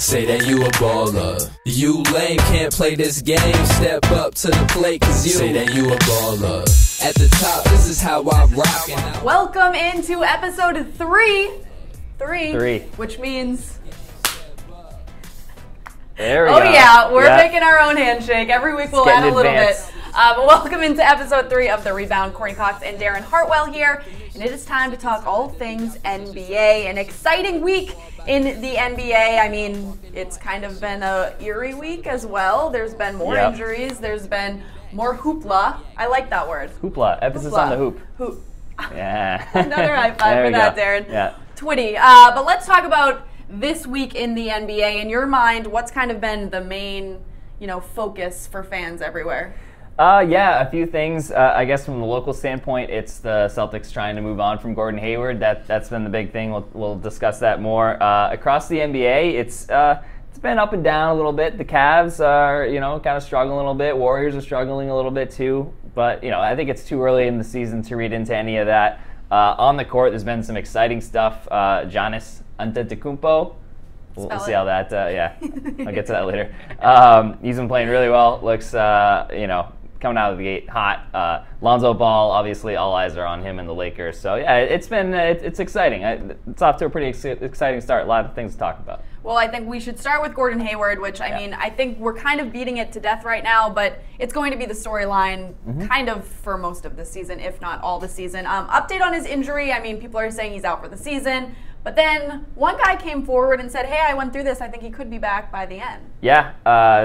Say that you a baller. You lame, can't play this game. Step up to the plate, cause you say that you a baller. At the top, this is how I rock. And welcome into episode 3. Three. Which means... There we go. Oh yeah, we're making our own handshake. Every week we'll add a little bit. But welcome into episode 3 of The Rebound. Courtney Cox and Darren Hartwell here. And it is time to talk all things NBA. An exciting week in the NBA. I mean, it's kind of been a eerie week as well. There's been more injuries. There's been more hoopla. I like that word. Hoopla. Emphasis on the hoop. Hoop. Yeah. Another high five for that, Darren. Yeah. Twitty. But let's talk about this week in the NBA. In your mind, what's kind of been the main, focus for fans everywhere? A few things. I guess from the local standpoint, it's the Celtics trying to move on from Gordon Hayward. That's been the big thing. We'll discuss that more. Across the NBA, it's been up and down a little bit. The Cavs are, kind of struggling a little bit. Warriors are struggling a little bit too. But, I think it's too early in the season to read into any of that. On the court, there's been some exciting stuff. Giannis Antetokounmpo. We'll see how that, I'll get to that later. He's been playing really well. Looks, coming out of the gate hot. Lonzo Ball, obviously, all eyes are on him and the Lakers. So, it's exciting. It's off to a pretty exciting start. A lot of things to talk about. Well, I think we should start with Gordon Hayward, which, I think we're kind of beating it to death right now, but it's going to be the storyline kind of for most of the season, if not all the season. Update on his injury. People are saying he's out for the season. But then one guy came forward and said, hey, I went through this. I think he could be back by the end. Yeah.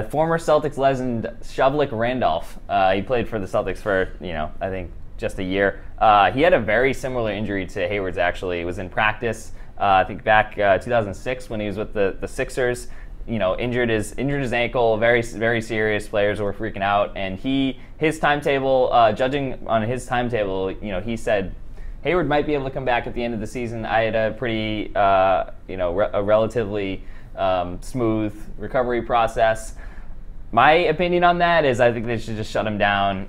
Former Celtics legend Shavlik Randolph. He played for the Celtics for, I think just a year. He had a very similar injury to Hayward's, actually. He was in practice, I think back 2006 when he was with the Sixers. Injured his ankle. Very, very serious. Players were freaking out. And his timetable, judging on his timetable, he said, Hayward might be able to come back at the end of the season. I had a pretty, a relatively smooth recovery process. My opinion on that is I think they should just shut him down,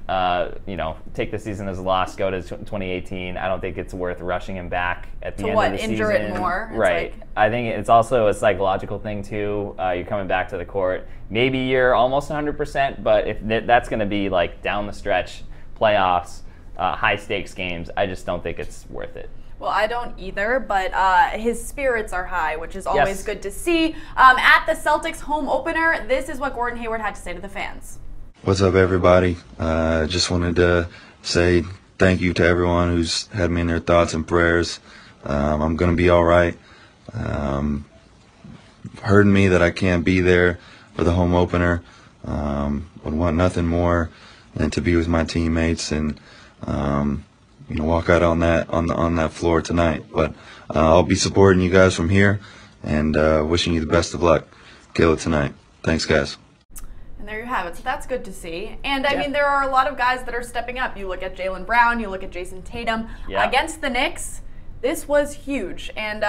take the season as a loss, go to 2018. I don't think it's worth rushing him back at the end of the season. Injure it more? Right. I think it's also a psychological thing, too. You're coming back to the court. Maybe you're almost 100%, but if that's going to be like down the stretch, playoffs, high-stakes games, I just don't think it's worth it. Well, I don't either, but his spirits are high, which is always good to see. At the Celtics home opener, this is what Gordon Hayward had to say to the fans. What's up, everybody? Just wanted to say thank you to everyone who's had me in their thoughts and prayers. I'm going to be all right. Hurting me that I can't be there for the home opener. Would want nothing more than to be with my teammates and walk out on that floor tonight. But I'll be supporting you guys from here and wishing you the best of luck. Kill it tonight. Thanks, guys. And there you have it. So that's good to see. And there are a lot of guys that are stepping up. You look at Jaylen Brown, you look at Jayson Tatum. Against the Knicks, this was huge. And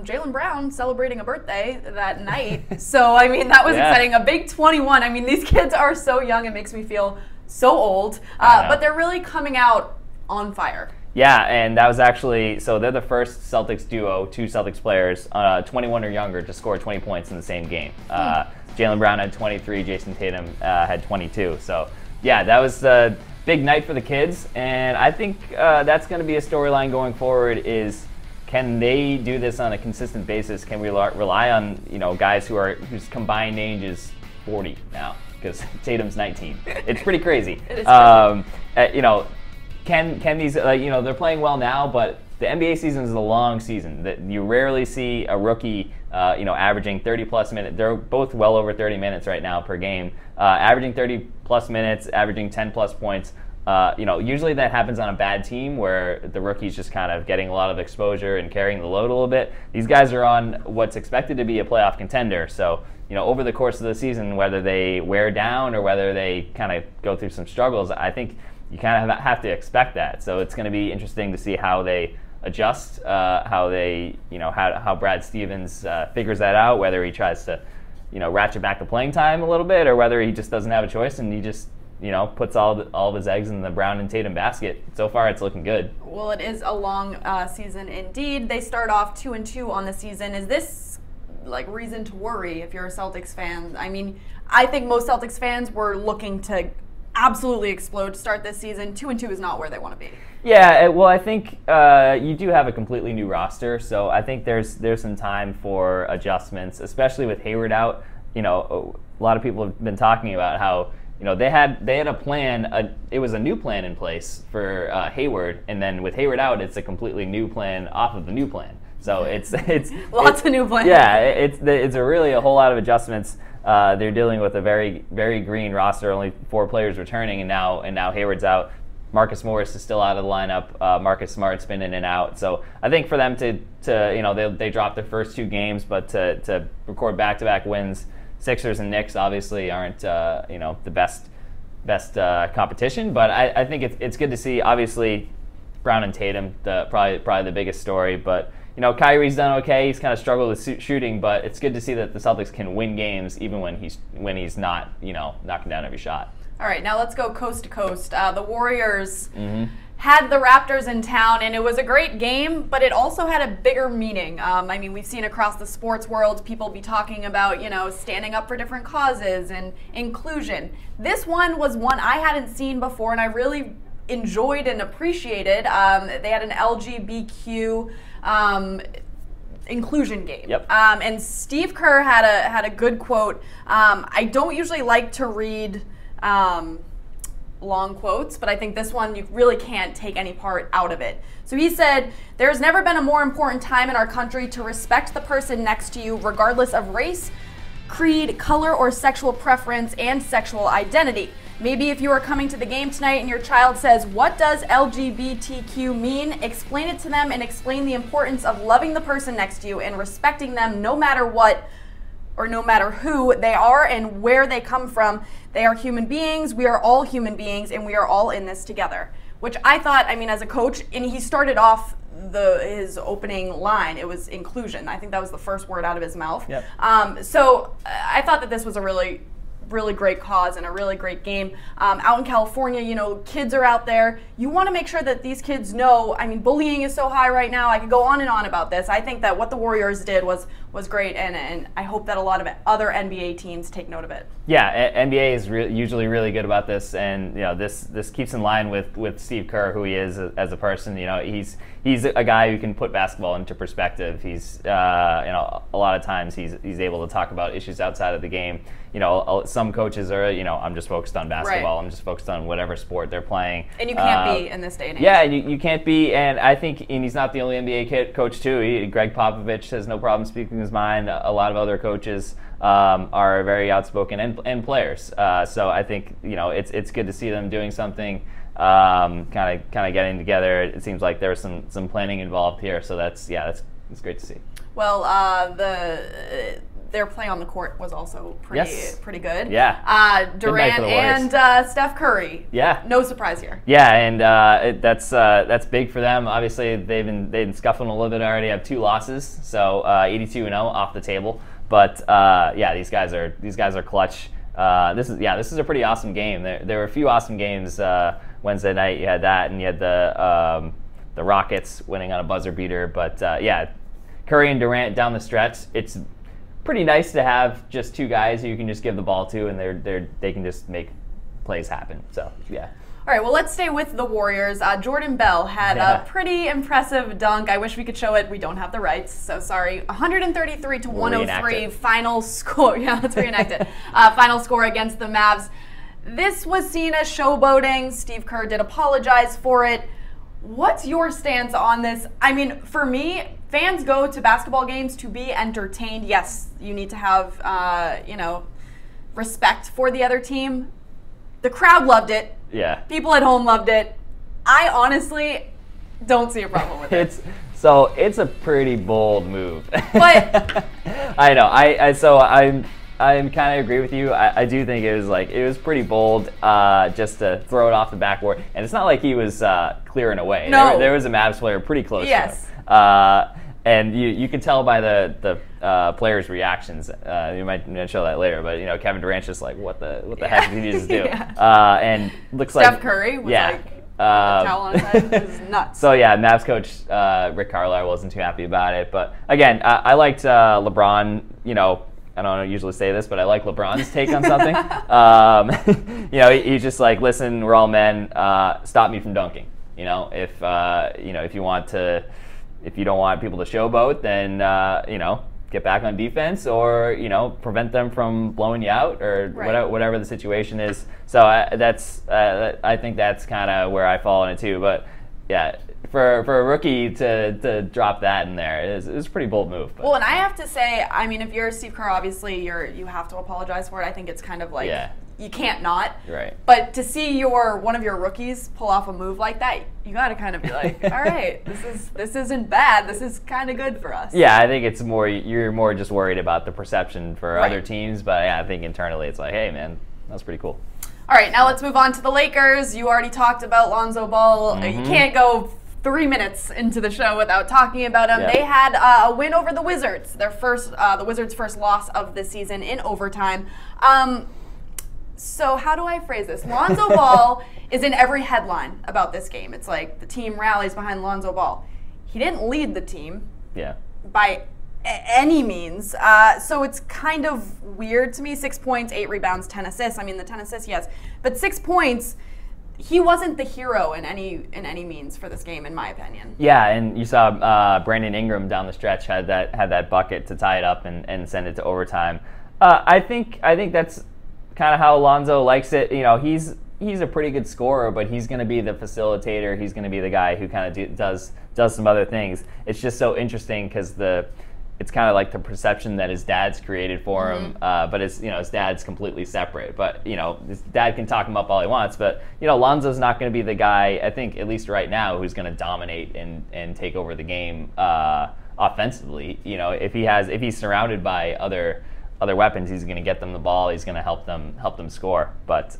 Jaylen Brown celebrating a birthday that night. So, that was exciting. A big 21. These kids are so young. It makes me feel so old. But they're really coming out on fire. Yeah, and that was actually, so they're the first Celtics duo, two Celtics players, 21 or younger, to score 20 points in the same game. Jaylen Brown had 23, Jayson Tatum had 22. So, that was a big night for the kids, and I think that's going to be a storyline going forward is, can they do this on a consistent basis? Can we rely on, guys whose combined age is 40 now? Because Tatum's 19. It's pretty crazy. It is crazy. Can these, they're playing well now, but the NBA season is a long season. That you rarely see a rookie, averaging 30-plus minutes. They're both well over 30 minutes right now per game, averaging 30-plus minutes, averaging 10-plus points. Usually that happens on a bad team where the rookie's just kind of getting a lot of exposure and carrying the load a little bit. These guys are on what's expected to be a playoff contender, so over the course of the season, whether they wear down or whether they kind of go through some struggles, I think you kind of have to expect that. So it's going to be interesting to see how they adjust, how Brad Stevens figures that out, whether he tries to, ratchet back the playing time a little bit, or whether he just doesn't have a choice and he just, puts all of his eggs in the Brown and Tatum basket. So far, it's looking good. Well, it is a long season indeed. They start off 2-2 on the season. Is this reason to worry if you're a Celtics fan. I mean, I think most Celtics fans were looking to absolutely explode to start this season. 2-2 is not where they want to be. Yeah, well, I think you do have a completely new roster, so I think there's some time for adjustments, especially with Hayward out. You know, a lot of people have been talking about how, you know, they had a plan. It was a new plan in place for Hayward, and then with Hayward out, it's a completely new plan off of the new plan. So it's lots of new plans. Yeah, it's really a whole lot of adjustments. They're dealing with a very, very green roster, only 4 players returning, and now Hayward's out. Marcus Morris is still out of the lineup. Marcus Smart's been in and out. So I think for them to you know, they dropped their first 2 games, but to record back-to-back wins, Sixers and Knicks obviously aren't you know, the best competition. But I think it's good to see. Obviously, Brown and Tatum, probably the biggest story. But you know, Kyrie's done okay. He's kind of struggled with shooting, but it's good to see that the Celtics can win games even when he's not, you know, knocking down every shot. All right, now let's go coast to coast. The Warriors had the Raptors in town, and it was a great game, but it also had a bigger meaning. I mean, we've seen across the sports world people be talking about, you know, standing up for different causes and inclusion. This one was one I hadn't seen before, and I really enjoyed and appreciated. They had an LGBTQ inclusion game. Yep. And Steve Kerr had a good quote. I don't usually like to read long quotes, but I think this one you really can't take any part out of it. So he said, "There's never been a more important time in our country to respect the person next to you, regardless of race, creed, color, or sexual preference and sexual identity. Maybe if you are coming to the game tonight and your child says, 'What does LGBTQ mean?' explain it to them and explain the importance of loving the person next to you and respecting them no matter what or no matter who they are and where they come from. They are human beings, we are all human beings, and we are all in this together." Which I thought, I mean, as a coach, and he started off his opening line, it was inclusion. I think that was the first word out of his mouth. Yep. So I thought that this was a really great cause and a really great game. Out in California, you know, kids are out there. You want to make sure that these kids know, I mean, bullying is so high right now. I could go on and on about this. I think that what the Warriors did was great, and I hope that a lot of other NBA teams take note of it. Yeah, NBA is usually really good about this, and you know, this keeps in line with Steve Kerr, who he is as a person. You know, he's a guy who can put basketball into perspective. He's you know, a lot of times he's able to talk about issues outside of the game. You know, some coaches are, you know, I'm just focused on basketball. Right. I'm just focused on whatever sport they're playing. And you can't be in this day and age. Yeah, you can't be, and I think, and he's not the only NBA coach too. Greg Popovich has no problem speaking his mind. A lot of other coaches are very outspoken, and players. So I think, you know, it's good to see them doing something, kind of getting together. It seems like there's some planning involved here. So that's great to see. Well, their play on the court was also pretty good. Yeah. Durant and Steph Curry. Yeah. No surprise here. Yeah, and that's big for them. Obviously, they've been scuffling a little bit already. Have 2 losses, so 82-0 off the table. But yeah, these guys are clutch. This is a pretty awesome game. There were a few awesome games Wednesday night. You had that, and you had the Rockets winning on a buzzer beater. But yeah, Curry and Durant down the stretch. It's pretty nice to have just 2 guys who you can just give the ball to, and they can just make plays happen. So yeah. All right, well, let's stay with the Warriors. Jordan Bell had a pretty impressive dunk. I wish we could show it. We don't have the rights, so sorry. 133-103 final score. Yeah, let's reenact it. Final score against the Mavs. This was seen as showboating. Steve Kerr did apologize for it. What's your stance on this? I mean, for me, fans go to basketball games to be entertained. Yes, you need to have, you know, respect for the other team. The crowd loved it. Yeah. People at home loved it. I honestly don't see a problem with it. It's a pretty bold move. But I know. I kind of agree with you. I do think it was pretty bold just to throw it off the backboard. And it's not like he was clearing away. No. There was a Mavs player pretty close yes. to him. And you can tell by the players' reactions. You might show that later, but you know, Kevin Durant's just like, what the heck did he just do? Yeah. And looks Steph like Curry was Towel on his head. It was nuts. So yeah, Mavs coach Rick Carlisle wasn't too happy about it. But again, I liked LeBron. You know, I don't usually say this, but I like LeBron's take on something. You know, he's just like, listen, we're all men. Stop me from dunking. You know, if you know, if you don't want people to showboat, then you know, get back on defense, or you know, prevent them from blowing you out, or whatever the situation is. So I think that's kind of where I fall in it too. But yeah, for a rookie to drop that in there is a pretty bold move. But. Well, and I have to say, I mean, if you're Steve Kerr, obviously you have to apologize for it. I think it's kind of like you can't not. Right. But to see one of your rookies pull off a move like that, you got to kind of be like, all right, this isn't bad. This is kind of good for us. Yeah, I think it's more you're more just worried about the perception for other teams, but yeah, I think internally it's like, hey man, that's pretty cool. All right, now let's move on to the Lakers. You already talked about Lonzo Ball. You can't go 3 minutes into the show without talking about him. They had a win over the Wizards, the Wizards' first loss of the season in overtime. So how do I phrase this? Lonzo Ball is in every headline about this game. It's like the team rallies behind Lonzo Ball. He didn't lead the team by any means. So it's kind of weird to me. 6 points, 8 rebounds, 10 assists. I mean, the 10 assists, yes. But 6 points, he wasn't the hero in any means for this game, in my opinion. Yeah, and you saw Brandon Ingram down the stretch had that bucket to tie it up and send it to overtime. I think that's kind of how Lonzo likes it. You know, he's a pretty good scorer, but he's going to be the facilitator. He's going to be the guy who kind of does some other things. It's just so interesting because it's kind of like the perception that his dad's created for him, but his dad's completely separate. But you know, his dad can talk him up all he wants, but you know, Lonzo's not going to be the guy, I think, at least right now, who's going to dominate and take over the game offensively. You know, if he's surrounded by other weapons, he's going to get them the ball. He's going to help them score. But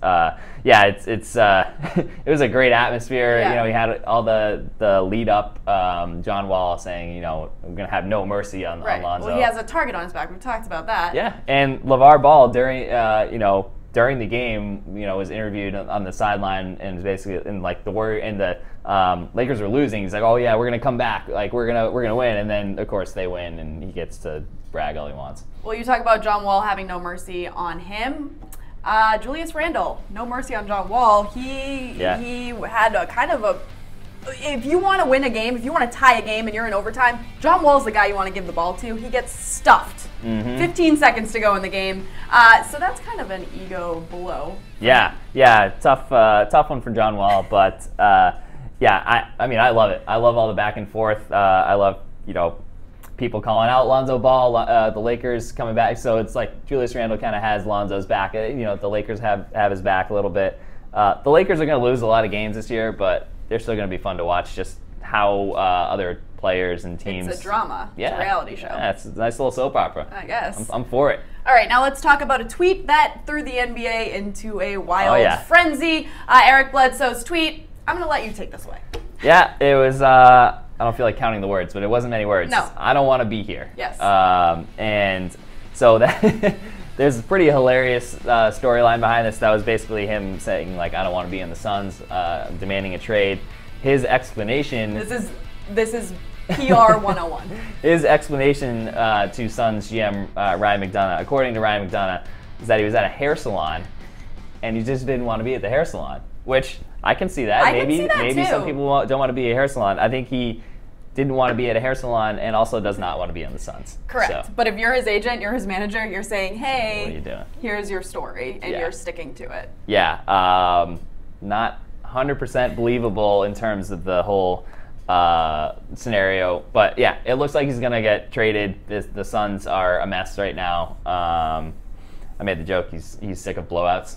yeah, it's it was a great atmosphere. You know, he had all the lead up. John Wall saying, you know, we're going to have no mercy on Lonzo. Well, he has a target on his back. We've talked about that. Yeah, and LeVar Ball during the game, you know, was interviewed on the sideline and basically in like the Lakers were losing. He's like, oh yeah, we're going to come back. Like we're gonna win. And then of course they win, and he gets to brag all he wants. Well, you talk about John Wall having no mercy on him. Julius Randle, no mercy on John Wall. He had a kind of if you want to win a game, if you want to tie a game and you're in overtime, John Wall's the guy you want to give the ball to. He gets stuffed. 15 seconds to go in the game. So that's kind of an ego blow. Yeah, tough one for John Wall, but yeah, I mean, I love it. I love all the back and forth. I love, you know, people calling out Lonzo Ball, the Lakers coming back. So it's like Julius Randle kind of has Lonzo's back. You know, the Lakers have his back a little bit. The Lakers are going to lose a lot of games this year, but they're still going to be fun to watch. Just how other players and teams. It's a drama. Yeah. It's a reality show. Yeah, it's a nice little soap opera. I guess. I'm for it. All right, now let's talk about a tweet that threw the NBA into a wild frenzy. Eric Bledsoe's tweet. I'm going to let you take this away. Yeah, it was. I don't feel like counting the words, but it wasn't many words. No. I don't want to be here. Yes. And so that there's a pretty hilarious storyline behind this. That was basically him saying, like, I don't want to be in the Suns, demanding a trade. His explanation. This is PR 101. His explanation to Suns GM Ryan McDonough, according to Ryan McDonough, is that he was at a hair salon and he just didn't want to be at the hair salon, which I can see that. Maybe some people don't want to be at a hair salon. I think he didn't want to be at a hair salon and also does not want to be on the Suns. Correct. So. But if you're his agent, you're his manager, you're saying, hey, what are you doing? Here's your story, and you're sticking to it. Yeah. Not 100% believable in terms of the whole scenario. But yeah, it looks like he's going to get traded. The Suns are a mess right now. I made the joke, he's sick of blowouts,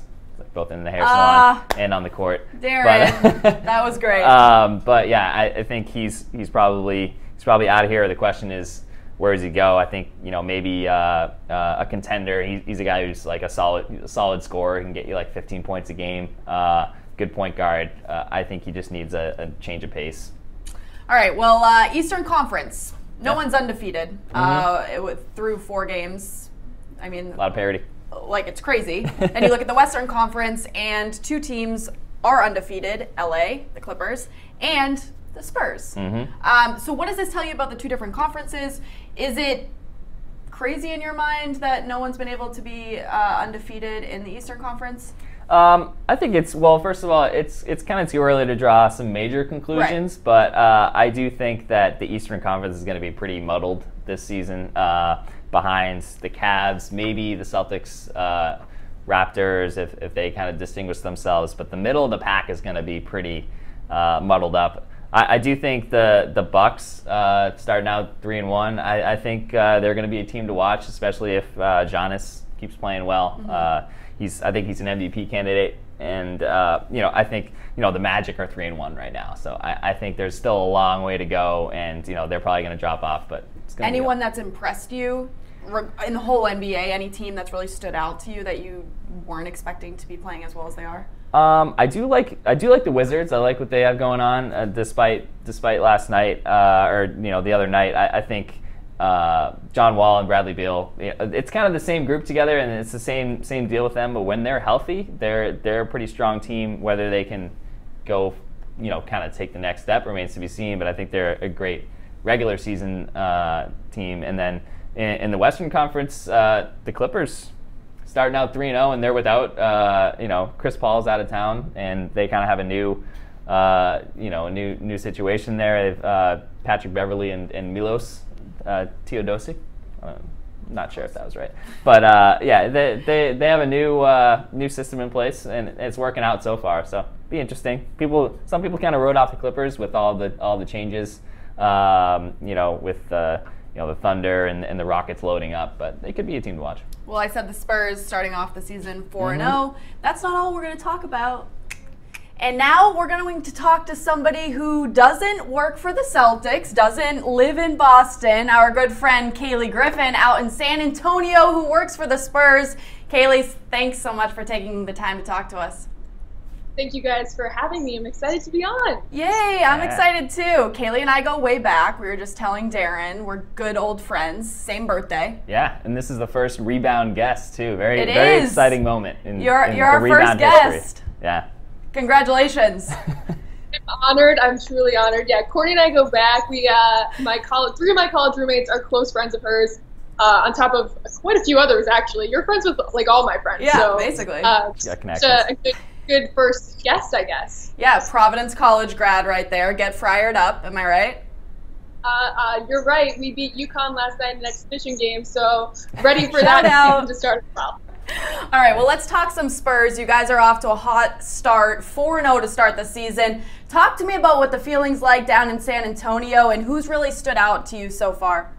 both in the hair salon and on the court. Darren, that was great. But yeah, I think he's probably out of here. The question is, where does he go? I think, you know, maybe a contender. He's a guy who's like a solid scorer. He can get you like 15 points a game. Good point guard. I think he just needs a change of pace. All right. Well, Eastern Conference. No one's undefeated through 4 games. I mean, a lot of parity. Like, it's crazy. And you look at the Western Conference, and 2 teams are undefeated, LA, the Clippers, and the Spurs. So what does this tell you about the two different conferences? Is it crazy in your mind that no one's been able to be undefeated in the Eastern Conference? I think it's, well, first of all, it's kind of too early to draw some major conclusions, but I do think that the Eastern Conference is going to be pretty muddled this season behind the Cavs, maybe the Celtics, Raptors, if they kind of distinguish themselves, but the middle of the pack is going to be pretty muddled up. I do think the Bucks starting out 3-1. I think they're going to be a team to watch, especially if Giannis keeps playing well. I think he's an MVP candidate, and I think the Magic are 3-1 right now. So I think there's still a long way to go, and they're probably going to drop off. But it's gonna anyone that's impressed you in the whole NBA, any team that's really stood out to you that you weren't expecting to be playing as well as they are? I do like the Wizards. I like what they have going on, despite last night or the other night. I think John Wall and Bradley Beal, it's kind of the same group together, and it's the same deal with them. But when they're healthy, they're a pretty strong team. Whether they can go, kind of take the next step remains to be seen. But I think they're a great regular season team. And then in the Western Conference, the Clippers starting out 3-0, and they're without, Chris Paul's out of town, and they kind of have a new situation there. They've Patrick Beverley and Milos Teodosic. I'm not sure if that was right, but they have a new system in place, and it's working out so far. So be interesting. Some people kind of wrote off the Clippers with all the changes, with the Thunder and the Rockets loading up, but they could be a team to watch. Well, I said the Spurs starting off the season 4-0. That's not all we're going to talk about. And now we're going to talk to somebody who doesn't work for the Celtics, doesn't live in Boston, our good friend Cayleigh Griffin out in San Antonio, who works for the Spurs. Cayleigh, thanks so much for taking the time to talk to us. Thank you guys for having me. I'm excited to be on. Yay, I'm excited too. Cayleigh and I go way back. We were just telling Darren, we're good old friends, same birthday. Yeah, and this is the first Rebound guest too. Very exciting moment in You're the our Rebound first history. guest. Yeah. Congratulations. I'm honored. I'm truly honored. Yeah, Courtney and I go back. We, three of my college roommates are close friends of hers. On top of quite a few others, actually. You're friends with like all my friends. Yeah, so, basically. It's a good first guest, I guess. Yeah, Providence College grad right there. Get fired up. Am I right? You're right. We beat UConn last night in an exhibition game, so ready for that season to start as well. All right, well, let's talk some Spurs. You guys are off to a hot start, 4-0 to start the season. Talk to me about what the feeling's like down in San Antonio and who's really stood out to you so far.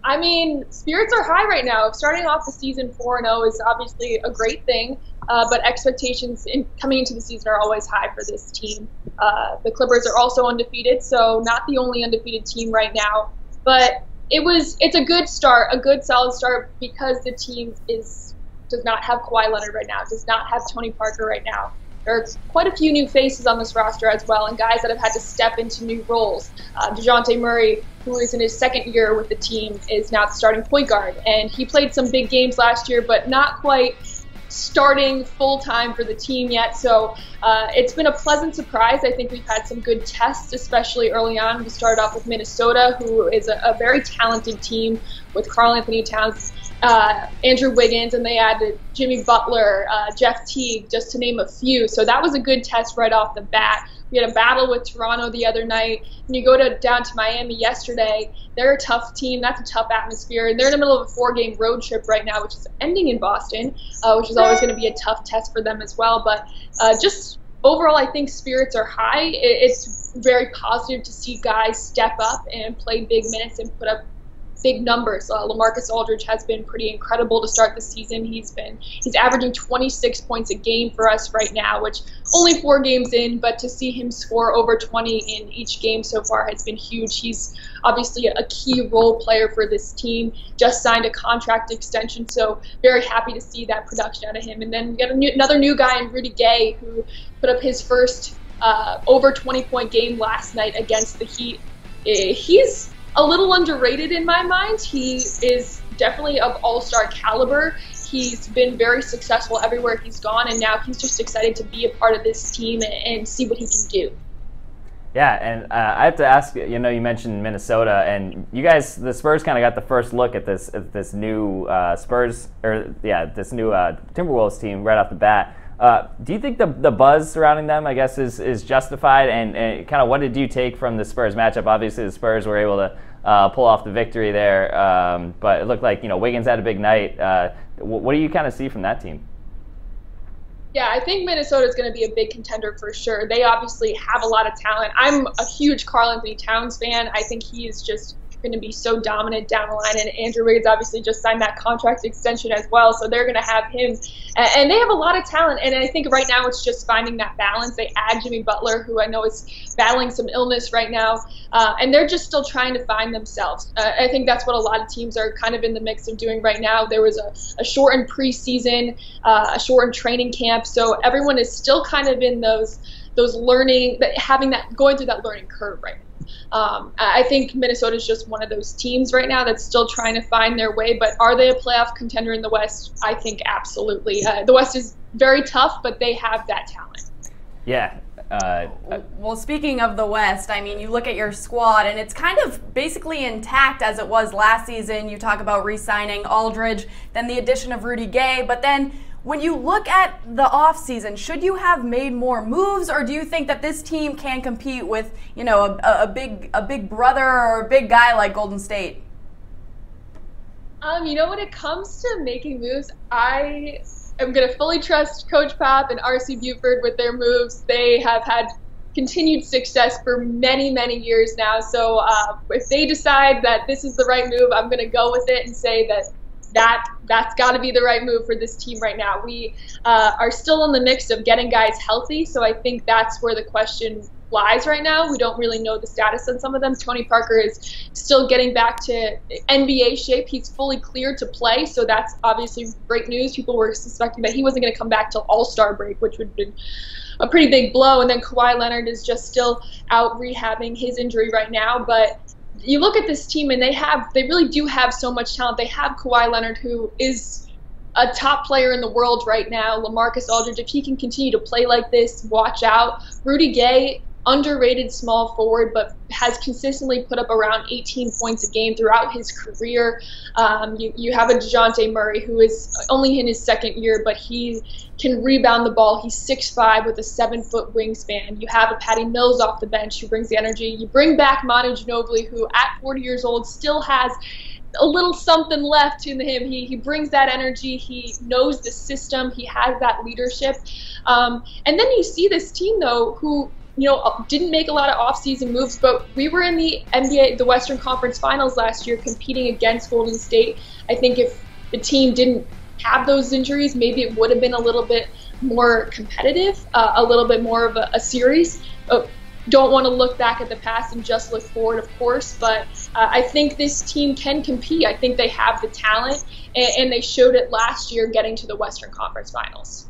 I mean, spirits are high right now. Starting off the season 4-0 is obviously a great thing, but expectations coming into the season are always high for this team. The Clippers are also undefeated, so not the only undefeated team right now. But it's a good start, a good solid start, because the team does not have Kawhi Leonard right now, does not have Tony Parker right now. There are quite a few new faces on this roster as well, and guys that have had to step into new roles. DeJounte Murray, who is in his second year with the team, is now the starting point guard, and he played some big games last year, but not quite starting full-time for the team yet. So it's been a pleasant surprise. I think we've had some good tests, especially early on. We started off with Minnesota, who is a very talented team with Karl-Anthony Towns, Andrew Wiggins, and they added Jimmy Butler, Jeff Teague, just to name a few. So that was a good test right off the bat. We had a battle with Toronto the other night, and you go down to Miami yesterday. They're a tough team. That's a tough atmosphere, and they're in the middle of a 4-game road trip right now, which is ending in Boston, which is always going to be a tough test for them as well. But just overall, I think spirits are high. It's very positive to see guys step up and play big minutes and put up big numbers. LaMarcus Aldridge has been pretty incredible to start the season. He's averaging 26 points a game for us right now, which only 4 games in, but to see him score over 20 in each game so far has been huge. He's obviously a key role player for this team, just signed a contract extension, so very happy to see that production out of him. And then we got another new guy in Rudy Gay, who put up his first over 20-point game last night against the Heat. He's a little underrated in my mind. He is definitely of all-star caliber. he's been very successful everywhere he's gone, and now he's just excited to be a part of this team and see what he can do. Yeah, and I have to ask, you mentioned Minnesota, and you guys, the Spurs kind of got the first look at this new this new Timberwolves team right off the bat. Do you think the buzz surrounding them, I guess, is justified? And kind of what did you take from the Spurs matchup? Obviously, the Spurs were able to pull off the victory there, but it looked like Wiggins had a big night. What do you kind of see from that team? Yeah, I think Minnesota is going to be a big contender for sure. They obviously have a lot of talent. I'm a huge Karl-Anthony Towns fan. I think he is just going to be so dominant down the line, and Andrew Wiggins obviously just signed that contract extension as well, so they're going to have him, and they have a lot of talent, and I think right now it's just finding that balance. They add Jimmy Butler, who I know is battling some illness right now, and they're just still trying to find themselves. I think that's what a lot of teams are kind of in the mix of doing right now. There was a shortened preseason, a shortened training camp, so everyone is still kind of in those learning, going through that learning curve right now. I think Minnesota is just one of those teams right now that's still trying to find their way, but are they a playoff contender in the West? I think absolutely. The West is very tough, but they have that talent. Yeah. Well, speaking of the West, I mean, you look at your squad, and it's kind of basically intact as it was last season. You talk about re-signing Aldridge, then the addition of Rudy Gay, but then when you look at the offseason, should you have made more moves, or do you think that this team can compete with, a big brother or a big guy like Golden State? When it comes to making moves, I am going to fully trust Coach Pop and R.C. Buford with their moves. They have had continued success for many, many years now. So if they decide that this is the right move, I'm going to go with it and say that's got to be the right move for this team right now. We are still in the mix of getting guys healthy, so I think that's where the question lies right now. We don't really know the status on some of them. Tony Parker is still getting back to NBA shape. He's fully cleared to play, so that's obviously great news. People were suspecting that he wasn't going to come back till All-Star break, which would have been a pretty big blow. And then Kawhi Leonard is just still out rehabbing his injury right now, but you look at this team, and they really do have so much talent. They have Kawhi Leonard, who is a top player in the world right now. LaMarcus Aldridge, if he can continue to play like this, watch out. Rudy Gay, underrated small forward, but has consistently put up around 18 points a game throughout his career. You have a DeJounte Murray, who is only in his second year, but he can rebound the ball. He's 6'5" with a 7-foot wingspan. You have a Patty Mills off the bench who brings the energy. You bring back Manu Ginobili, who at 40 years old still has a little something left in him. He brings that energy. He knows the system. He has that leadership. And then you see this team, though, who didn't make a lot of offseason moves, but we were in the NBA, the Western Conference Finals last year, competing against Golden State. I think if the team didn't have those injuries, maybe it would have been a little bit more competitive, a little bit more of a series. Don't want to look back at the past and just look forward, of course, but I think this team can compete. I think they have the talent, and they showed it last year getting to the Western Conference Finals.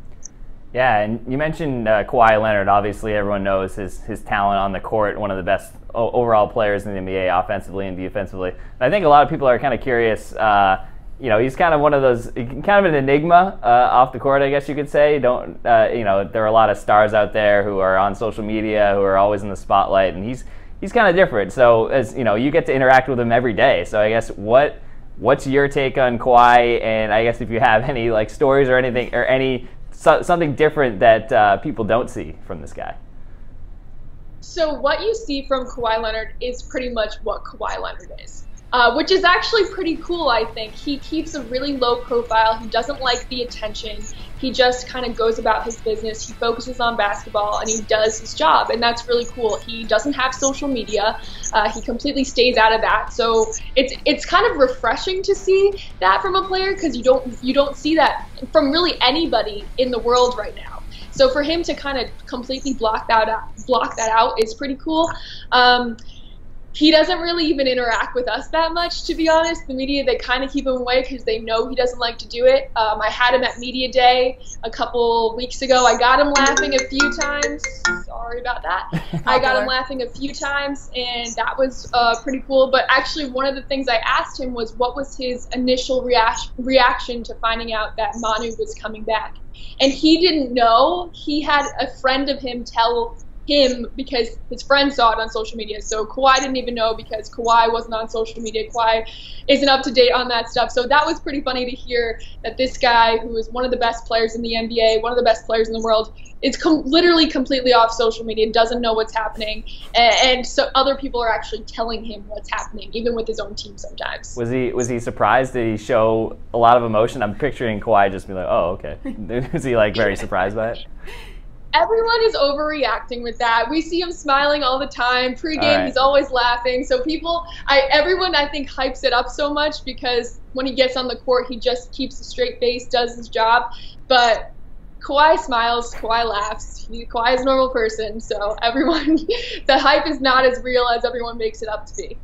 Yeah, and you mentioned Kawhi Leonard. Obviously, everyone knows his talent on the court, one of the best overall players in the NBA, offensively and defensively. And I think a lot of people are kind of curious. He's kind of one of those, kind of an enigma off the court, I guess you could say. There are a lot of stars out there who are on social media, who are always in the spotlight, and he's kind of different. So, as you get to interact with him every day. So, I guess what's your take on Kawhi? And I guess if you have any stories or anything or something different that people don't see from this guy. So what you see from Kawhi Leonard is pretty much what Kawhi Leonard is, which is actually pretty cool, I think. He keeps a really low profile. He doesn't like the attention. He just kind of goes about his business. He focuses on basketball, and he does his job, and that's really cool. He doesn't have social media. He completely stays out of that. So it's kind of refreshing to see that from a player, because you don't see that from really anybody in the world right now. So for him to kind of completely block that out is pretty cool. he doesn't really even interact with us that much, to be honest. The media, they kind of keep him away because they know he doesn't like to do it. I had him at Media Day a couple weeks ago. I got him laughing a few times. Sorry about that. I got him laughing a few times, and that was pretty cool. But actually, one of the things I asked him was what was his initial reaction to finding out that Manu was coming back. And he didn't know. He had a friend of him tell him because his friend saw it on social media. So Kawhi didn't even know because Kawhi wasn't on social media. Kawhi isn't up to date on that stuff. So that was pretty funny to hear that this guy, who is one of the best players in the NBA, one of the best players in the world, is literally completely off social media, doesn't know what's happening. And so other people are actually telling him what's happening, even with his own team sometimes. Was he surprised? Did he show a lot of emotion? I'm picturing Kawhi just be like, oh, okay. Was he like very surprised by it? Everyone is overreacting with that. We see him smiling all the time. Pre-game, He's always laughing. So everyone, I think, hypes it up so much because when he gets on the court, he just keeps a straight face, does his job. But Kawhi smiles, Kawhi laughs. Kawhi is a normal person. So everyone, the hype is not as real as everyone makes it up to be.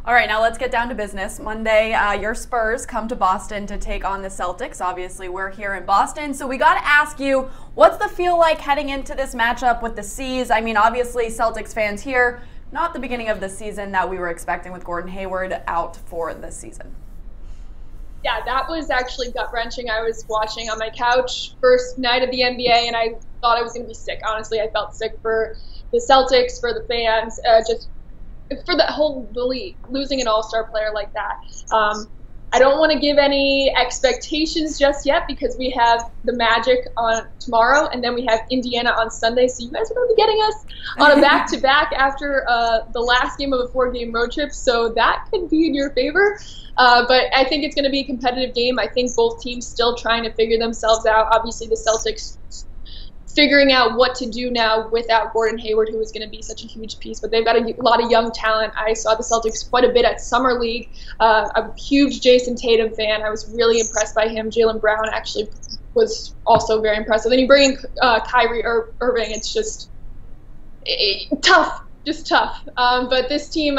All right, now let's get down to business. Monday, your Spurs come to Boston to take on the Celtics. Obviously, we're here in Boston, so we got to ask you, what's the feel like heading into this matchup with the C's? I mean, obviously, Celtics fans here, not the beginning of the season that we were expecting with Gordon Hayward out for the season. Yeah, that was actually gut-wrenching. I was watching on my couch first night of the NBA, and I thought I was going to be sick. Honestly, I felt sick for the Celtics, for the fans, just for the league, losing an all-star player like that. I don't want to give any expectations just yet because we have the Magic on tomorrow and then we have Indiana on Sunday. So you guys are going to be getting us on a back-to-back after the last game of a 4-game road trip. So that could be in your favor. But I think it's going to be a competitive game. I think both teams still trying to figure themselves out. Obviously, the Celtics figuring out what to do now without Gordon Hayward, who is going to be such a huge piece. But they've got a lot of young talent. I saw the Celtics quite a bit at Summer League. I'm a huge Jayson Tatum fan. I was really impressed by him. Jaylen Brown actually was also very impressive. Then you bring in Kyrie Irving. It's just tough. Just tough. But this team,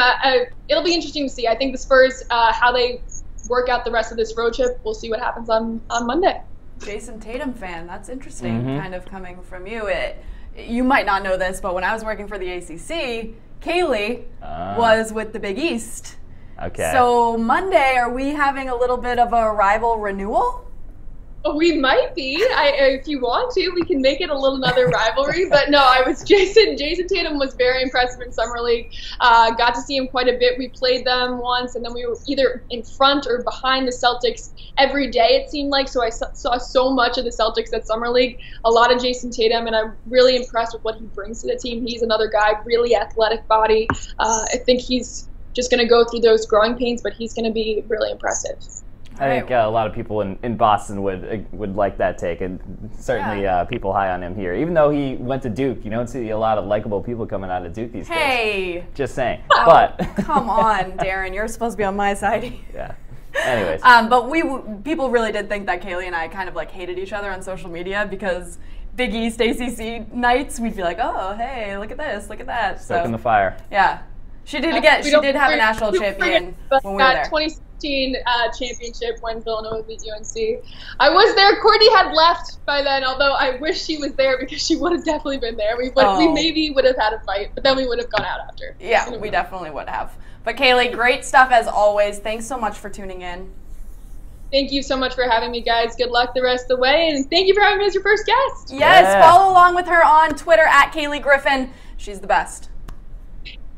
it'll be interesting to see. I think the Spurs, how they work out the rest of this road trip, we'll see what happens on Monday. Jayson Tatum fan. That's interesting, kind of coming from you. You might not know this, but when I was working for the ACC, Cayleigh was with the Big East. Okay. So Monday, are we having a little bit of a rival renewal? We might be. If you want to, we can make it another rivalry. But no, Jayson Tatum was very impressive in Summer League. Got to see him quite a bit. We played them once, and then we were either in front or behind the Celtics every day, it seemed like. So I saw so much of the Celtics at Summer League. A lot of Jayson Tatum, and I'm really impressed with what he brings to the team. He's another guy, really athletic body. I think he's just going to go through those growing pains, but he's going to be really impressive. I think a lot of people in Boston would like that take, and certainly people high on him here. Even though he went to Duke, you don't see a lot of likable people coming out of Duke these days. Hey! Just saying. Oh, but come on, Darren. You're supposed to be on my side. Yeah. Anyways. But people really did think that Cayleigh and I kind of like hated each other on social media because Big East ACC nights, we'd be like, oh, hey, look at this, look at that. Stoking the fire. Yeah. She did have a national champion when we were there. 2016 championship when Villanova beat UNC. I was there. Courtney had left by then, although I wish she was there because she would have definitely been there. We maybe would have had a fight, but then we would have gone out after. Yeah, we definitely would have. But Cayleigh, great stuff as always. Thanks so much for tuning in. Thank you so much for having me, guys. Good luck the rest of the way, and thank you for having me as your first guest. Yes, follow along with her on Twitter at Cayleigh Griffin. She's the best.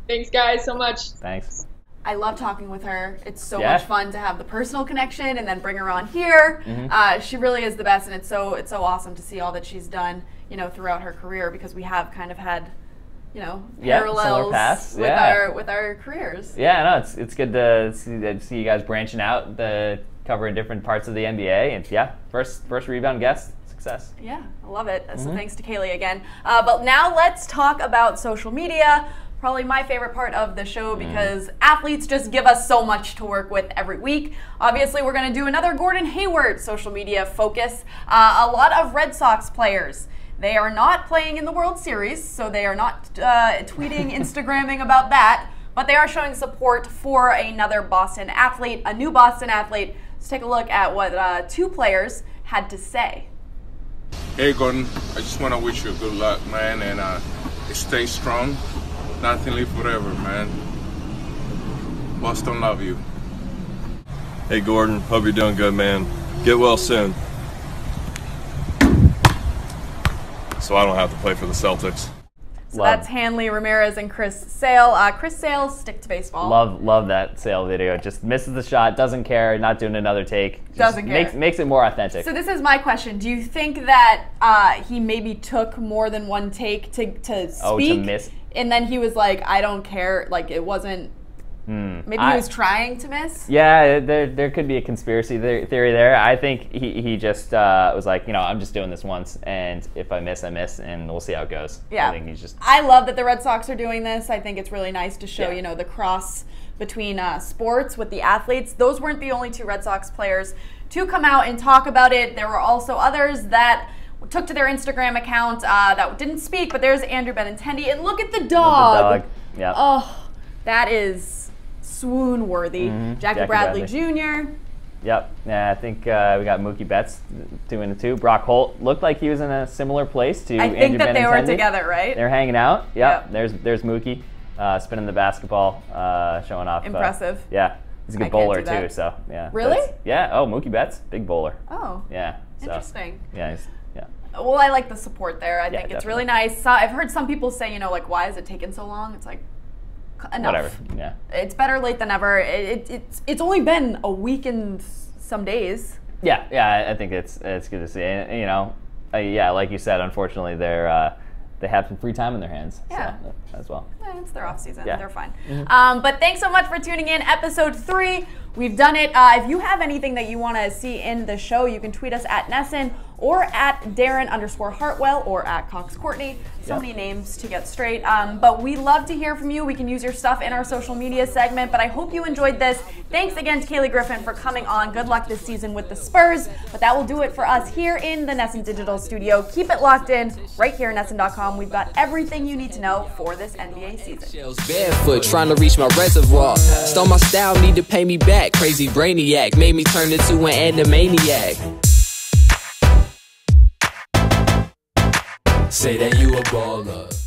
Thanks, guys, so much. Thanks. I love talking with her. It's so much fun to have the personal connection and then bring her on here. She really is the best, and it's so awesome to see all that she's done, throughout her career, because we have kind of had, parallels with our careers. Yeah, no, it's good to see you guys branching out, covering different parts of the NBA, and first Rebound guest. Success. Yeah, I love it. So thanks to Cayleigh again. But now let's talk about social media. Probably my favorite part of the show because athletes just give us so much to work with every week. Obviously, we're going to do another Gordon Hayward social media focus. A lot of Red Sox players. They are not playing in the World Series, so they are not tweeting, Instagramming about that. but they are showing support for another Boston athlete, a new Boston athlete. Let's take a look at what two players had to say. Hey, Gordon, I just want to wish you good luck, man, and stay strong. Nothing live forever, man. Boston love you. Hey, Gordon, hope you're doing good, man. Get well soon. So I don't have to play for the Celtics. So that's Hanley Ramirez and Chris Sale. Chris Sale, stick to baseball. Love that Sale video. Just misses the shot, doesn't care, not doing another take. Just doesn't care. Makes it more authentic. So this is my question. Do you think that he maybe took more than one take to speak? Oh, to miss? And then he was like, I don't care. Like, it wasn't... Maybe he was trying to miss? Yeah, there could be a conspiracy theory there. I think he just was like, I'm just doing this once, and if I miss, I miss, and we'll see how it goes. Yeah. I think he's just... I love that the Red Sox are doing this. I think it's really nice to show, the cross between sports with the athletes. Those weren't the only two Red Sox players to come out and talk about it. There were also others that took to their Instagram account that didn't speak, but there's Andrew Benintendi, and look at the dog. Yeah. Oh, that is... swoon-worthy. Jackie Bradley Jr. Yep. Yeah, I think we got Mookie Betts doing it too. Brock Holt looked like he was in a similar place to Andrew Benintendi. I think that they were together, right? They're hanging out. Yep. There's Mookie spinning the basketball, showing off. Impressive. Yeah. He's a good bowler too. So yeah. Really? Yeah. Oh, Mookie Betts, big bowler. Oh. Yeah. So, interesting. Yeah. Well, I like the support there. I think it's definitely. really nice. I've heard some people say, like, why is it taking so long? It's like, enough. Whatever. Yeah. It's better late than never. It's only been a week and some days. Yeah. I think it's good to see. And, like you said, unfortunately, they have some free time in their hands. Yeah. So, as well. Yeah, it's their off season. Yeah. They're fine. But thanks so much for tuning in. Episode 3. We've done it. If you have anything that you want to see in the show, you can tweet us at Nesson or at Darren_Hartwell or at Cox Courtney. So many names to get straight. But we love to hear from you. We can use your stuff in our social media segment. But I hope you enjoyed this. Thanks again to Cayleigh Griffin for coming on. Good luck this season with the Spurs. But that will do it for us here in the Nesson Digital Studio. Keep it locked in right here at Nesson.com. We've got everything you need to know for this NBA season. Barefoot, trying to reach my reservoir. Stole my style, need to pay me back. Crazy brainiac, made me turn into an animaniac. Say that you a baller.